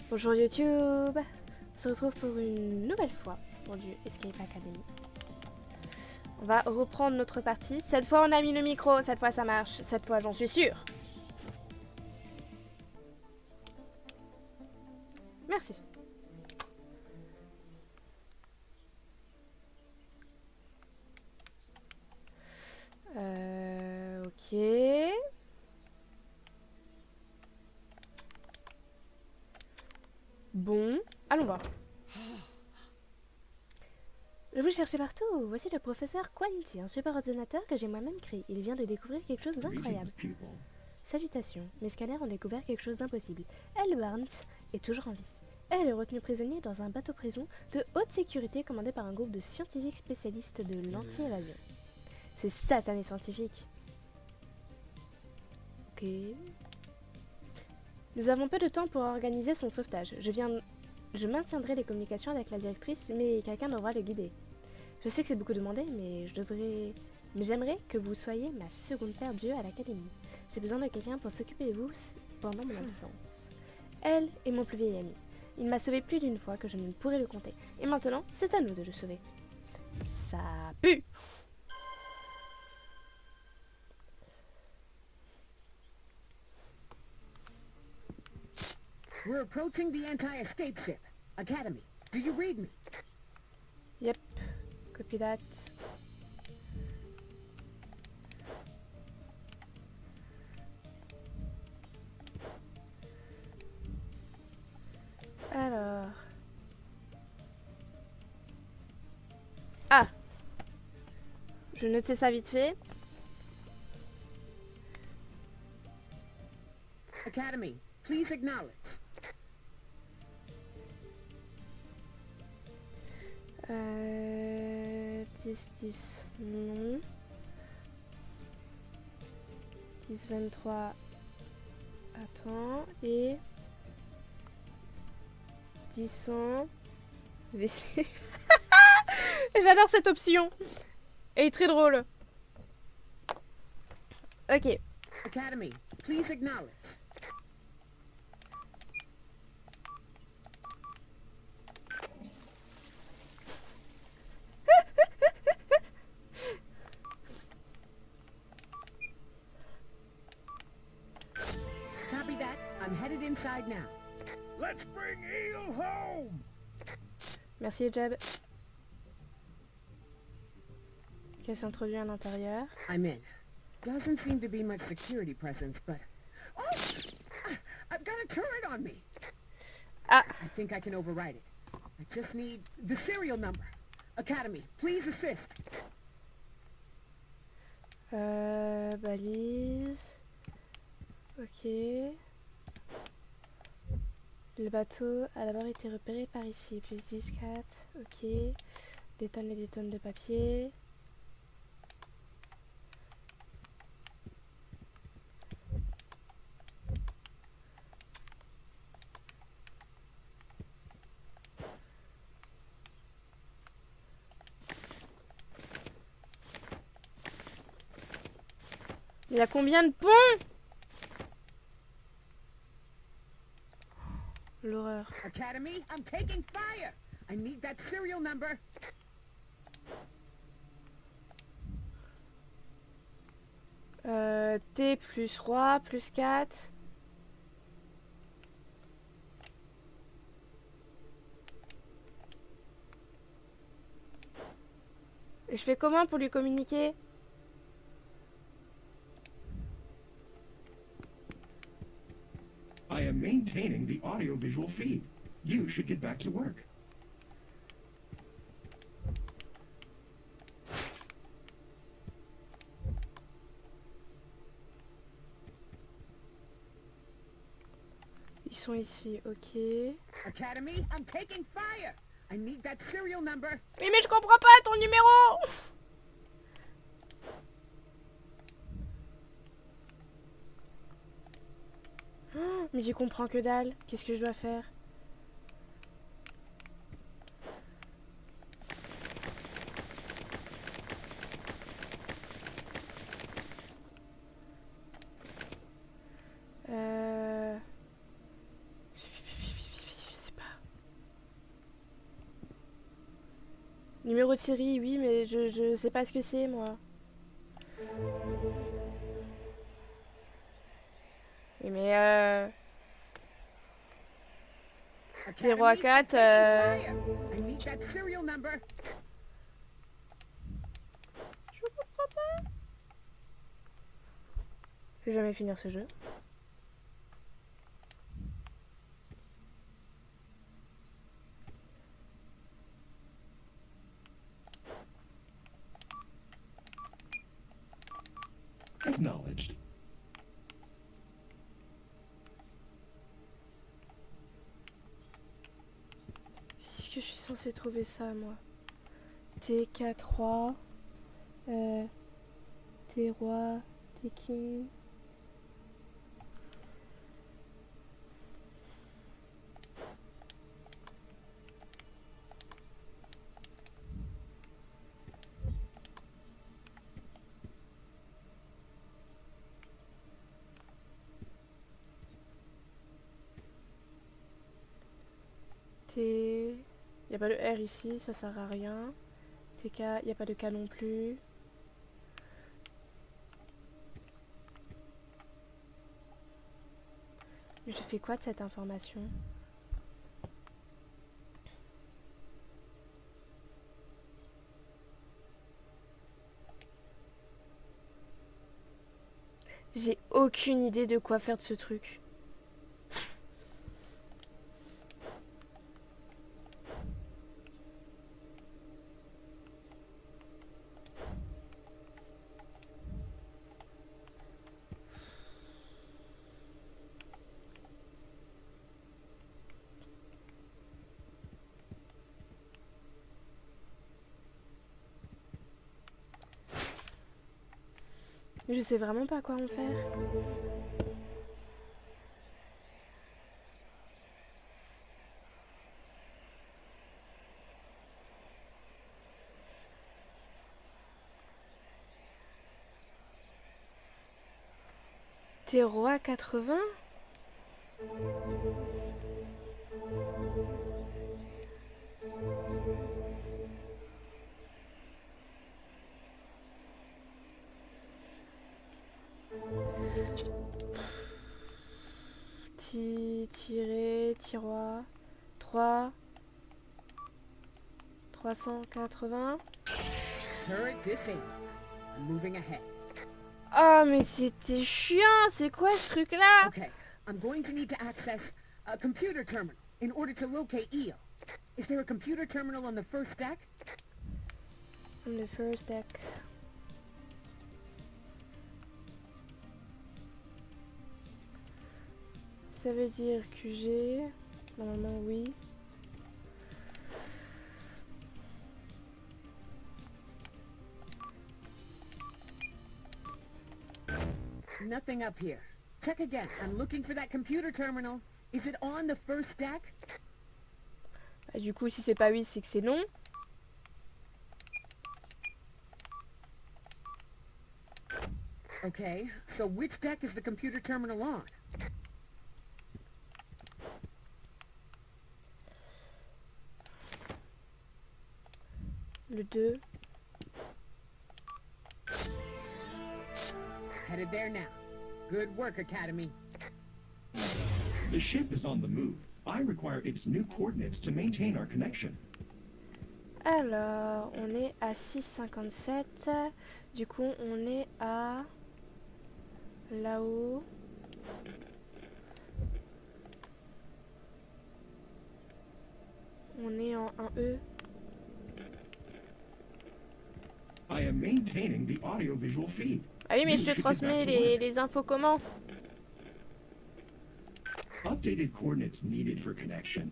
Bonjour YouTube, on se retrouve pour une nouvelle fois pour du Escape Academy. On va reprendre notre partie. Cette fois on a mis le micro, cette fois ça marche, cette fois j'en suis sûre. Merci. Ok. Bon, allons voir. Je vous cherchez partout. Voici le professeur Quanti, un super ordinateur que j'ai moi-même créé. Il vient de découvrir quelque chose d'incroyable. Salutations, mes scanners ont découvert quelque chose d'impossible. Elle Barnes est toujours en vie. Elle est retenue prisonnière dans un bateau-prison de haute sécurité commandé par un groupe de scientifiques spécialistes de l'anti-évasion. C'est satané scientifique. Ok. Nous avons peu de temps pour organiser son sauvetage. Je maintiendrai les communications avec la directrice, mais quelqu'un devra le guider. Je sais que c'est beaucoup demandé, mais j'aimerais que vous soyez ma seconde paire d'yeux à l'académie. J'ai besoin de quelqu'un pour s'occuper de vous pendant mon absence. Elle est mon plus vieil ami. Il m'a sauvé plus d'une fois que je ne pourrais le compter. Et maintenant, c'est à nous de le sauver. Ça pue! We're approaching the anti-escape ship. Academy, do you read me? Yep, copy that. Alors... Ah! Je notais ça vite fait. Academy, please acknowledge. 10, non. 10, 23, attends, et 10, 100, WC. J'adore cette option. Elle est très drôle. Ok. Academy, please acknowledge. Copy that. I'm headed inside now. Let's bring Eel home! Merci, Jeb. Qu'elle s'introduit à l'intérieur. I'm in. Doesn't seem to be much security presence, but... Oh! I've got a turret on me! Ah! I think I can override it. I just need the serial number. Academy, please assist. Balise. Ok. Le bateau a d'abord été repéré par ici. Plus 10, 4. Ok. Des tonnes et des tonnes de papier. Il y a combien de ponts? L'horreur. Academy, I'm taking fire! I need that serial number. T plus roi plus 4. Et je fais comment pour lui communiquer? I am maintaining the audio-visual feed. You should get back to work. Ils sont ici, ok. Academy, I'm taking fire! I need that serial number. Oui, mais je comprends pas ton numéro! Oh, mais j'y comprends que dalle. Qu'est-ce que je dois faire? numéro de série, oui, mais je sais pas ce que c'est, moi. Oui, mais 0 à 4, I need that serial number. je comprends pas. Je vais jamais finir ce jeu. Acknowledged. Est-ce que je suis censée trouver ça, moi? TK3, T-Roi, T-King. T... Y a pas de R ici, ça sert à rien. TK, y a pas de K non plus. Mais je fais quoi de cette information? J'ai aucune idée de quoi faire de ce truc. Je sais vraiment pas quoi en faire. T'es roi 80? Tiroir 3 380. Turret disabled. I'm moving ahead. Oh mais c'était chiant, c'est quoi ce truc là? Okay, I'm going to need to access a computer terminal in order to locate Eel. Is there a computer terminal on the first deck? On the first deck. Ça veut dire QG. Normalement oui. Nothing up here. Check again. I'm looking for that computer terminal. Is it on the first deck? Ah, du coup si c'est pas oui c'est que c'est non. Okay, so which deck is the computer terminal on? Le 2. Headed there now. Good work, Academy. The ship is on the move. I require its new coordinates to maintain our connection. Alors, on est à 6,57. Du coup, on est à... là-haut. On est en 1E. I am maintaining the audio-visual feed. Ah oui, mais You je te should get transmets back to work. les infos comment? Updated coordinates needed for connection.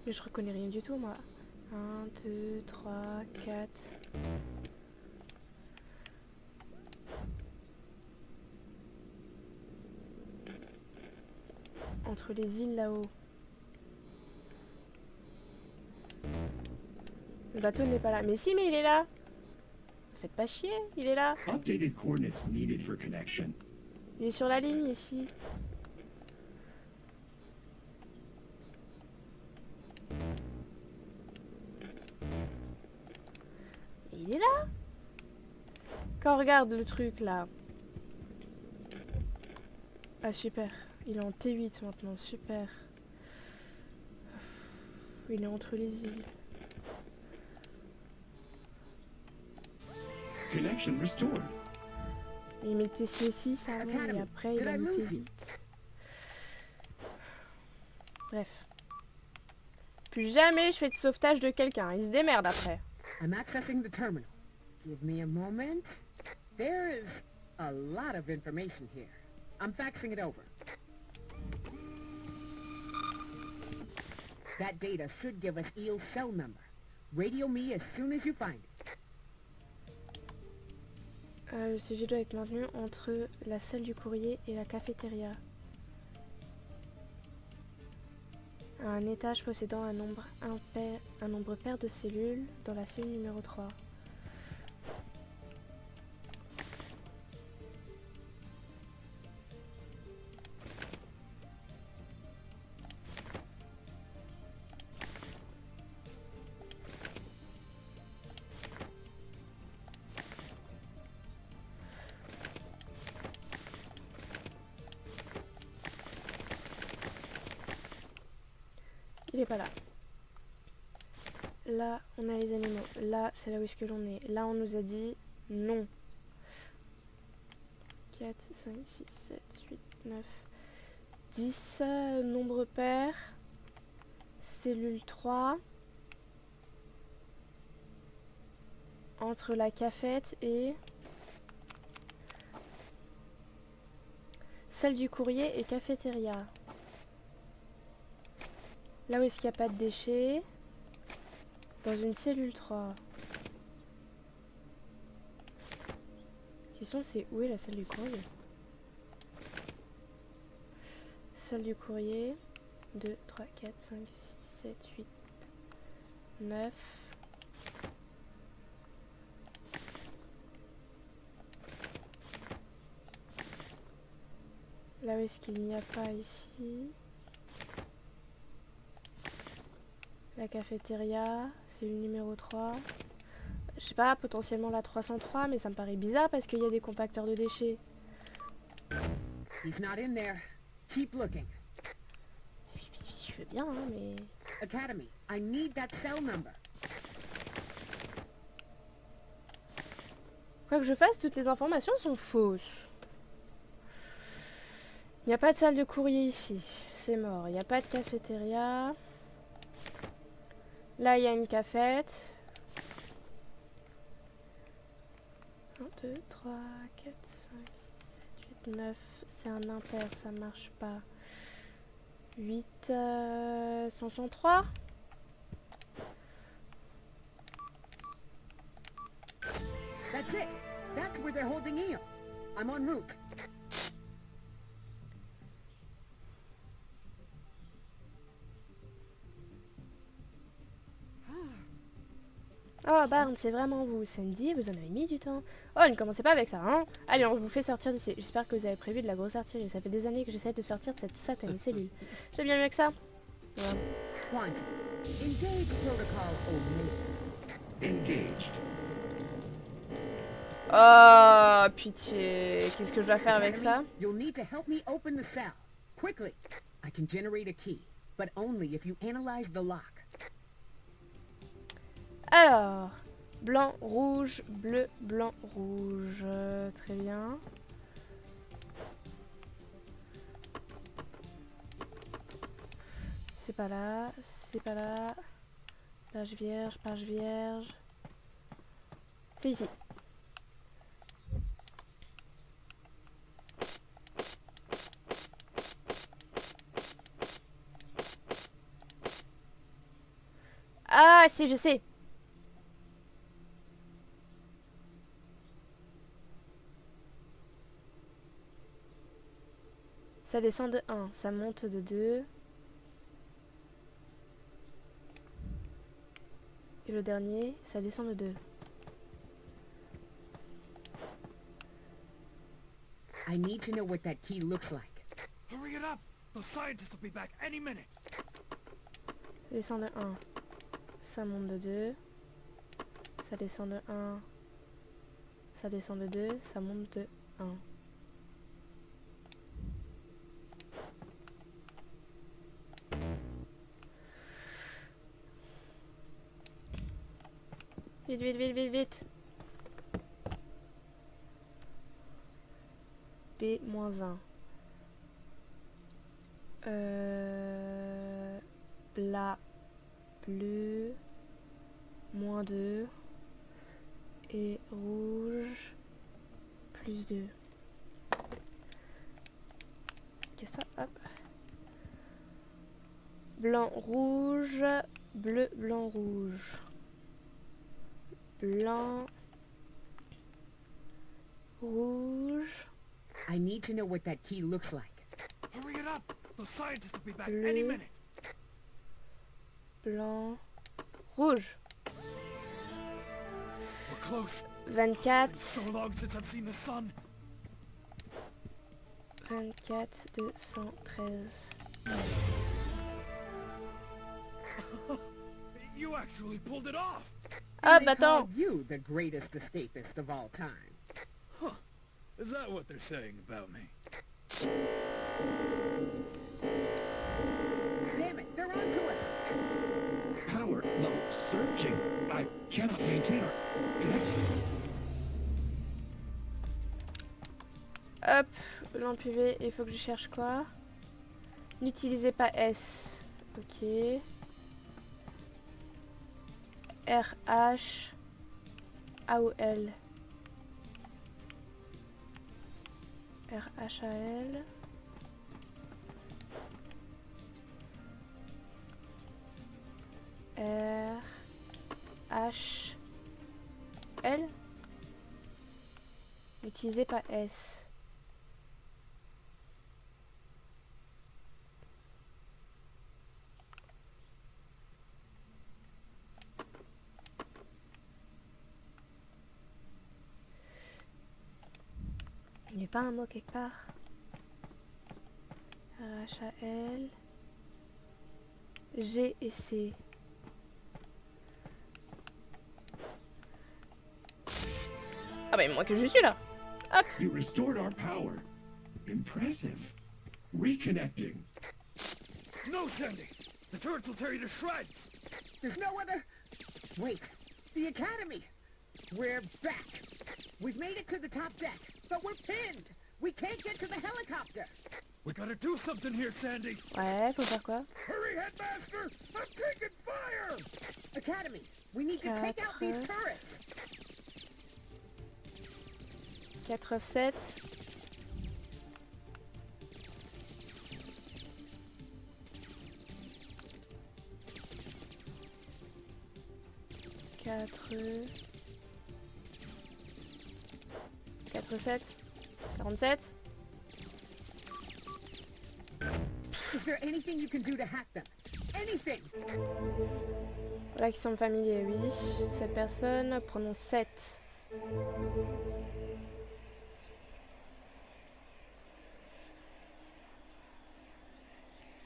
Mais je reconnais rien du tout, moi. 1, 2, 3, 4... Entre les îles là-haut. Le bateau n'est pas là. Mais si, mais il est là. Faites pas chier, il est là. Updated coordinates needed for connection. Il est sur la ligne ici. il est là. Quand on regarde le truc là. Ah super, il est en T8 maintenant, super. Il est entre les îles. Connection restored. Il mettait C6 avant et après il a mis T8. Bref. Plus jamais je fais de sauvetage de quelqu'un, il se démerde après. I'm accessing the terminal. Give me a moment. There is a lot of information here. I'm faxing it over. That data should give us Eel's cell number. Radio me as soon as you find it. Le sujet doit être maintenu entre la salle du courrier et la cafétéria. Un étage possédant un nombre pair de cellules dans la cellule numéro 3. Il est pas là. Là, on a les animaux. Là, c'est là où est-ce que l'on est. Là, on nous a dit non. 4, 5, 6, 7, 8, 9, 10. Nombre pair. Cellule 3. Entre la cafette et... salle du courrier et cafétéria. Là où est-ce qu'il n'y a pas de déchets. Dans une cellule 3. La question c'est où est la salle du courrier? Salle du courrier. 2, 3, 4, 5, 6, 7, 8, 9. Là où est-ce qu'il n'y a pas ici? La cafétéria, c'est le numéro 3. Je sais pas, potentiellement la 303, mais ça me paraît bizarre parce qu'il y a des compacteurs de déchets. He's not in there. Keep looking. Je veux bien, hein, mais... Academy, I need that cell number. Quoi que je fasse, toutes les informations sont fausses. Il n'y a pas de salle de courrier ici. C'est mort. Il n'y a pas de cafétéria. Là, il y a une cafette. 1, 2, 3, 4, 5, 6, 7, 8, 9. C'est un impair, ça marche pas. 8, 503. That's it. That's where they're holding Eel. I'm en route. Oh Barnes, c'est vraiment vous, Sandy, vous en avez mis du temps. Oh, ne commencez pas avec ça, hein. Allez, on vous fait sortir d'ici. J'espère que vous avez prévu de la grosse artillerie. Ça fait des années que j'essaie de sortir de cette satanée cellule. J'ai bien mieux que ça. Ouais. One. Engage protocol Omega. Engaged. Oh, pitié. Qu'est-ce que je dois faire avec ça? You'll need to help me open the cell. Quickly. I can generate a key, but only if you analyze the lock. Alors, blanc, rouge, bleu, blanc, rouge. Très bien. C'est pas là, c'est pas là. Page vierge, page vierge. C'est ici. Ah, si, je sais. Ça descend de 1, ça monte de 2. Et le dernier, ça descend de 2. I need to know what that key looks like. Hurry it up! The scientists will be back any minute. Ça descend de 1, ça monte de 2. Ça descend de 1. Ça descend de 2. Ça monte de 1. Vite, vite, vite, vite, vite. B-1. Bla, bleu, -2. Et rouge, +2. Casse-toi, hop. Blanc, rouge, bleu, blanc, rouge. Blanc, rouge, I need to know what that key looks like. Hurry it up! The scientists will be back Bleu. any minute. blanc, rouge. We're close. 24, So long since I've seen the sun. 24, 213. You actually pulled it off. Hop, They attends. call you the greatest escapist of all time. Huh. Is that what they're saying about me? Damn it, they're onto us. Power level surging. I cannot maintain our connection. Hop, lampe UV, il faut que je cherche quoi? N'utilisez pas S. Ok. RH. A ou L. RH A L. R. H. L. N'utilisez pas S. Il n'y a pas un mot quelque part. R-H-A-L. G et C. Ah bah il me manque que je suis là. Hop. You restored our power. Impressive. Reconnecting. No, Sandy. The turrets will tear you to shreds. There's no other... Wait, the Academy! We're back. We've made it to the top deck, but we're pinned. We can't get to the helicopter. We gotta do something here, Sandy. Ouais, faut faire quoi? Hurry, Headmaster! I'm taking fire! Academy, we need to take out these turrets. 4 7. Quatre 7 47. Is there anything you can do to hack them? Anything! Voilà qui semble familier, oui. Cette personne, prenons 7.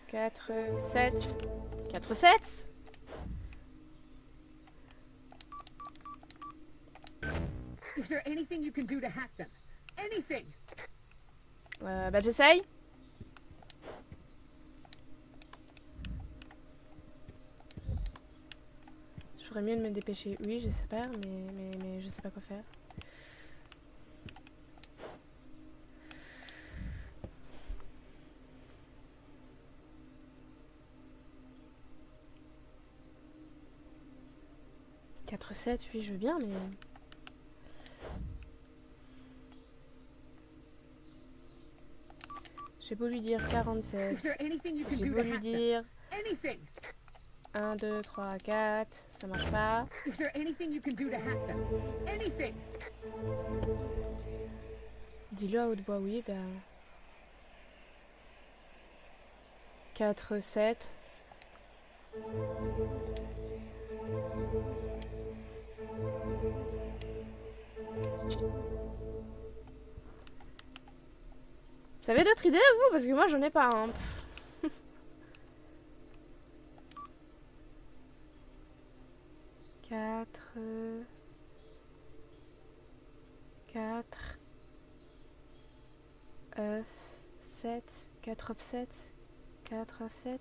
Quatre 7. 4 7. Is there anything you can do to hack them? Anything! Bah j'essaye. Je ferais mieux de me dépêcher. Oui, j'espère, mais je sais pas quoi faire. « 4-7, oui, je veux bien, mais... J'ai beau lui dire 47. Is there anything you can J'ai do beau to lui hack them? dire Anything! 1, 2, 3, 4. Ça marche pas. Is there anything you can do to hack them? Anything! Dis-le à haute voix, oui, ben... 4, 7. Vous avez d'autres idées, vous? Parce que moi, j'en ai pas, hein. Quatre... 7, 4 offset, 4 offset,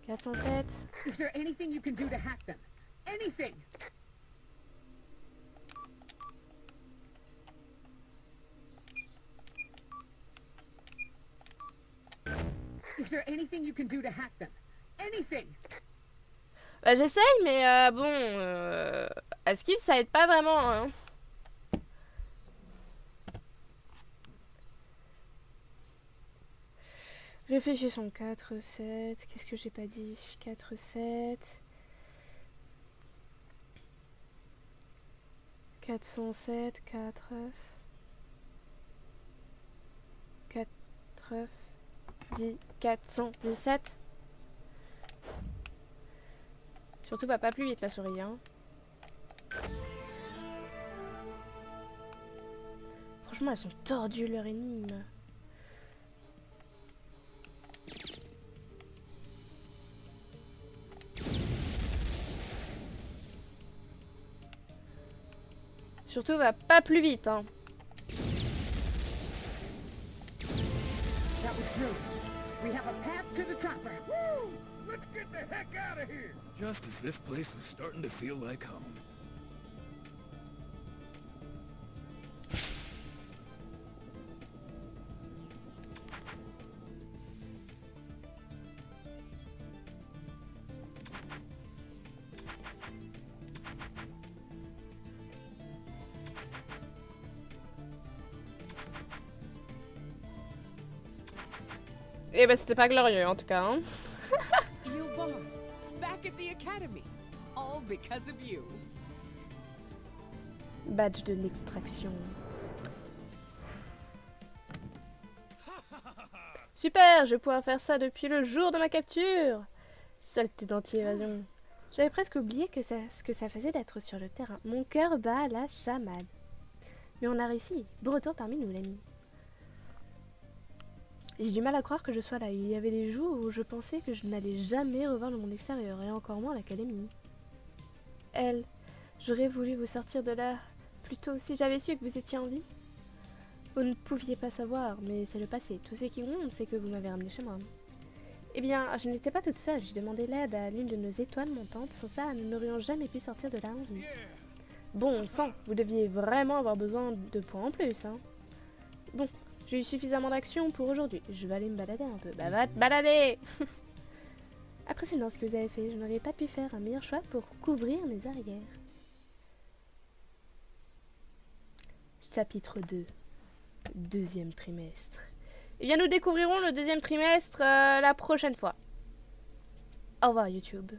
407. Is there anything you can do to hack them? Anything! Is there anything you can do to hack them? Anything! Bah j'essaye, mais bon, esquive ça aide pas vraiment, hein. Réfléchissons, 4, 7, qu'est-ce que j'ai pas dit? 4, 7... 407, 4 œufs... 4 œufs... 10, 417... Surtout va pas plus vite la souris, hein. Franchement, elles sont tordues leur énigme. Surtout va pas plus vite, hein. That was true. We have a path to the chopper. Woo! Let's get the heck out of here! Just as this place was starting to feel like home. Eh ben c'était pas glorieux en tout cas, hein. You Barnes, back at the academy, all because of you. Badge de l'extraction. Super, je vais pouvoir faire ça depuis le jour de ma capture. Saleté d'anti-évasion. J'avais presque oublié ce que ça faisait d'être sur le terrain. Mon cœur bat à la chamade. Mais on a réussi. Bon retour parmi nous, l'ami. J'ai du mal à croire que je sois là. Il y avait des jours où je pensais que je n'allais jamais revoir le monde extérieur, et encore moins l'académie. Elle, j'aurais voulu vous sortir de là plus tôt si j'avais su que vous étiez en vie. Vous ne pouviez pas savoir, mais c'est le passé. Tout ce qui compte, c'est que vous m'avez ramené chez moi. Eh bien, je n'étais pas toute seule. J'ai demandé l'aide à l'une de nos étoiles montantes. Sans ça, nous n'aurions jamais pu sortir de là en vie. Bon sang, vous deviez vraiment avoir besoin de points en plus, hein. Bon. J'ai eu suffisamment d'action pour aujourd'hui. Je vais aller me balader un peu. Bah va te balader. Appréciez ce que vous avez fait. Je n'aurais pas pu faire un meilleur choix pour couvrir mes arrières. Chapitre 2. Deuxième trimestre. Eh bien, nous découvrirons le deuxième trimestre la prochaine fois. Au revoir YouTube.